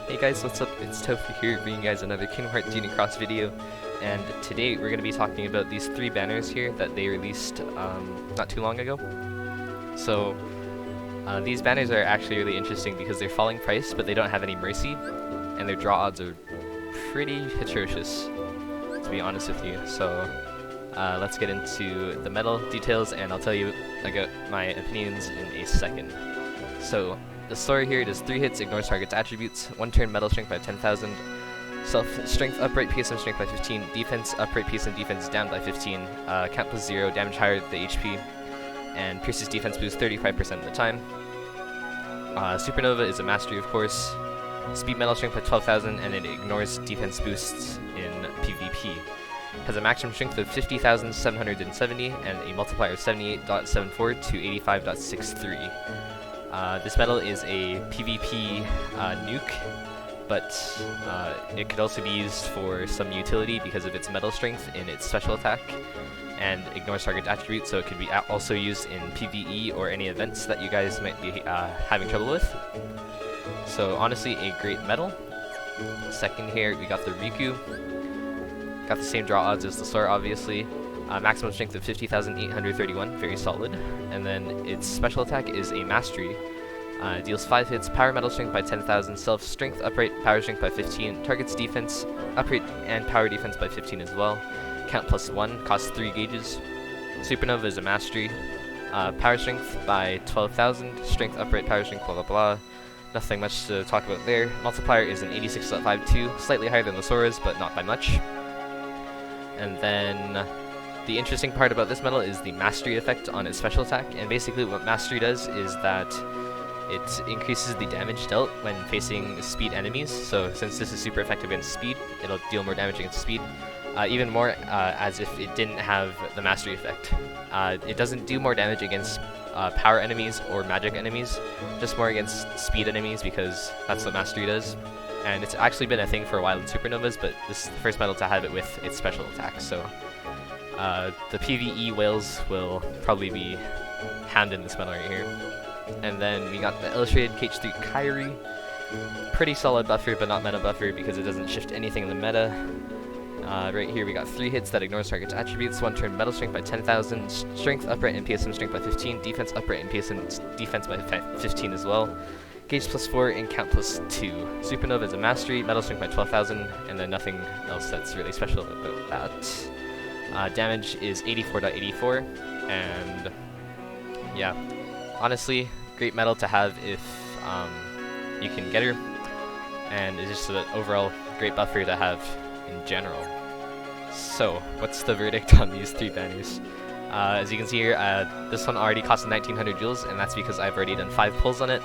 Hey guys, what's up? It's Tofu here, bringing you guys another Kingdom Hearts Union Cross video, and today we're going to be talking about these three banners here that they released not too long ago. So, these banners are actually really interesting because they're falling price, but they don't have any mercy, and their draw odds are pretty atrocious, to be honest with you. So, let's get into the medal details, and I'll tell you my opinions in a second. So, the story here does 3 hits, ignores target's attributes, 1 turn metal strength by 10,000, strength upright PSM strength by 15, defense upright PSM defense down by 15, count plus 0, damage higher the HP, and pierces defense boost 35% of the time. Supernova is a mastery, of course, speed metal strength by 12,000, and it ignores defense boosts in PvP. Has a maximum strength of 50,770 and a multiplier of 78.74 to 85.63. This medal is a PvP nuke, but it could also be used for some utility because of its metal strength in its special attack, and ignores target attributes, so it could be also used in PvE or any events that you guys might be having trouble with. So honestly, a great medal. Second here, we got the Riku. Got the same draw odds as the Sora, obviously. Maximum strength of 50,831, very solid. And then its special attack is a mastery. Deals 5 hits, power metal strength by 10,000, self strength upright, power strength by 15, targets defense upright and power defense by 15 as well. Count plus 1, costs 3 gauges. Supernova is a mastery. Power strength by 12,000, strength upright, power strength, blah blah blah. Nothing much to talk about there. Multiplier is an 86.52, slightly higher than the Sora's, but not by much. And then the interesting part about this medal is the mastery effect on its special attack, and basically what mastery does is that it increases the damage dealt when facing speed enemies. So since this is super effective against speed, it'll deal more damage against speed, even more as if it didn't have the mastery effect. It doesn't do more damage against power enemies or magic enemies, just more against speed enemies because that's what mastery does. And it's actually been a thing for a while in Supernovas, but this is the first medal to have it with its special attack, so the PvE whales will probably be hounding this medal right here. And then we got the Illustrated KH3 Kairi. Pretty solid buffer, but not meta buffer because it doesn't shift anything in the meta. Right here we got 3 hits that ignores target's attributes, 1 turn metal strength by 10,000, strength upright and PSM strength by 15, defense upright and PSM defense by 15 as well. Gauge plus 4 and count plus 2. Supernova is a mastery, metal strength by 12,000, and then nothing else that's really special about that. Damage is 84.84, and yeah, honestly, great medal to have if you can get her, and it's just an overall great buffer to have in general. So, what's the verdict on these 3 banners? As you can see here, this one already cost 1900 jewels, and that's because I've already done 5 pulls on it.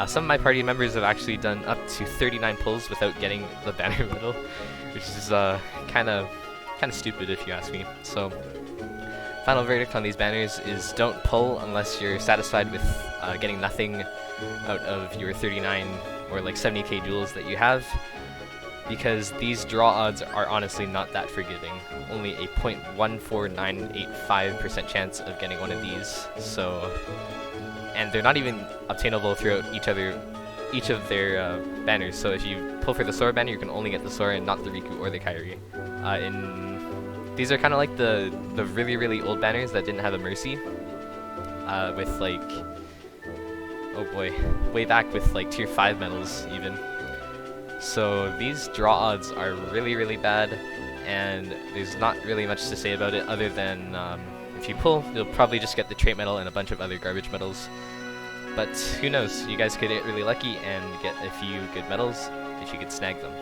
Some of my party members have actually done up to 39 pulls without getting the banner medal, which is kind of stupid if you ask me. So, final verdict on these banners is don't pull unless you're satisfied with getting nothing out of your 39 or like 70k jewels that you have, because these draw odds are honestly not that forgiving. Only a 0.14985% chance of getting one of these. So, and they're not even obtainable throughout each of their banners. So if you pull for the Sora banner, you can only get the Sora and not the Riku or the Kairi. These are kind of like the really, really old banners that didn't have a mercy, with like, oh boy, way back with like tier 5 medals even. So these draw odds are really, really bad, and there's not really much to say about it other than if you pull, you'll probably just get the trait medal and a bunch of other garbage medals. But who knows, you guys could get really lucky and get a few good medals if you could snag them.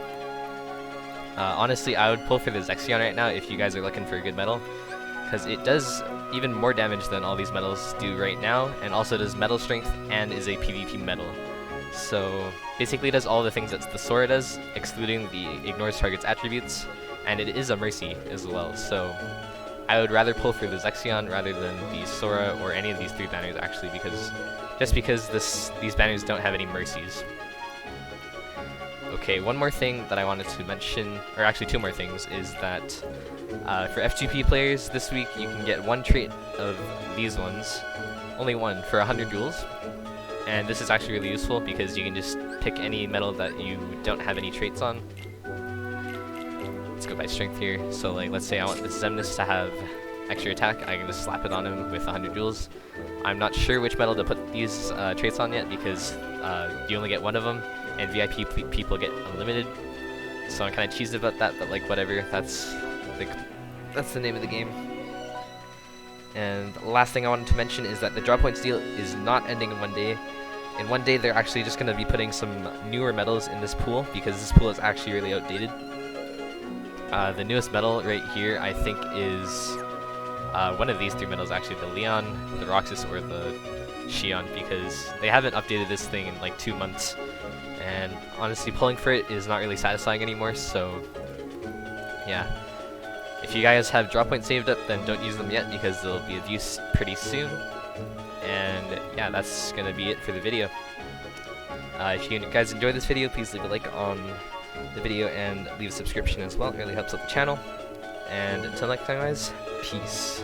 Honestly, I would pull for the Zexion right now if you guys are looking for a good medal, because it does even more damage than all these medals do right now, and also does metal strength and is a PvP medal. So basically it does all the things that the Sora does, excluding the ignores target's attributes, and it is a mercy as well. So I would rather pull for the Zexion rather than the Sora or any of these 3 banners actually, because these banners don't have any mercies. Okay, one more thing that I wanted to mention, or actually 2 more things, is that for F2P players this week you can get 1 trait of these ones, only 1, for 100 jewels. And this is actually really useful because you can just pick any metal that you don't have any traits on. Let's go by strength here. So like, let's say I want this Zemnis to have extra attack, I can just slap it on him with 100 joules. I'm not sure which metal to put these traits on yet because you only get one of them, and VIP people get unlimited. So I'm kind of cheesed about that, but like whatever, that's the name of the game. And the last thing I wanted to mention is that the draw points deal is not ending in one day. In one day, they're actually just going to be putting some newer metals in this pool because this pool is actually really outdated. The newest metal right here, I think, is one of these three metals actually, the Leon, the Roxas, or the Xion, because they haven't updated this thing in like 2 months. And honestly, pulling for it is not really satisfying anymore, so yeah. If you guys have draw points saved up, then don't use them yet because they'll be of use pretty soon. And yeah, that's gonna be it for the video. If you guys enjoyed this video, please leave a like on the video and leave a subscription as well. It really helps out the channel. And until next time, guys, peace.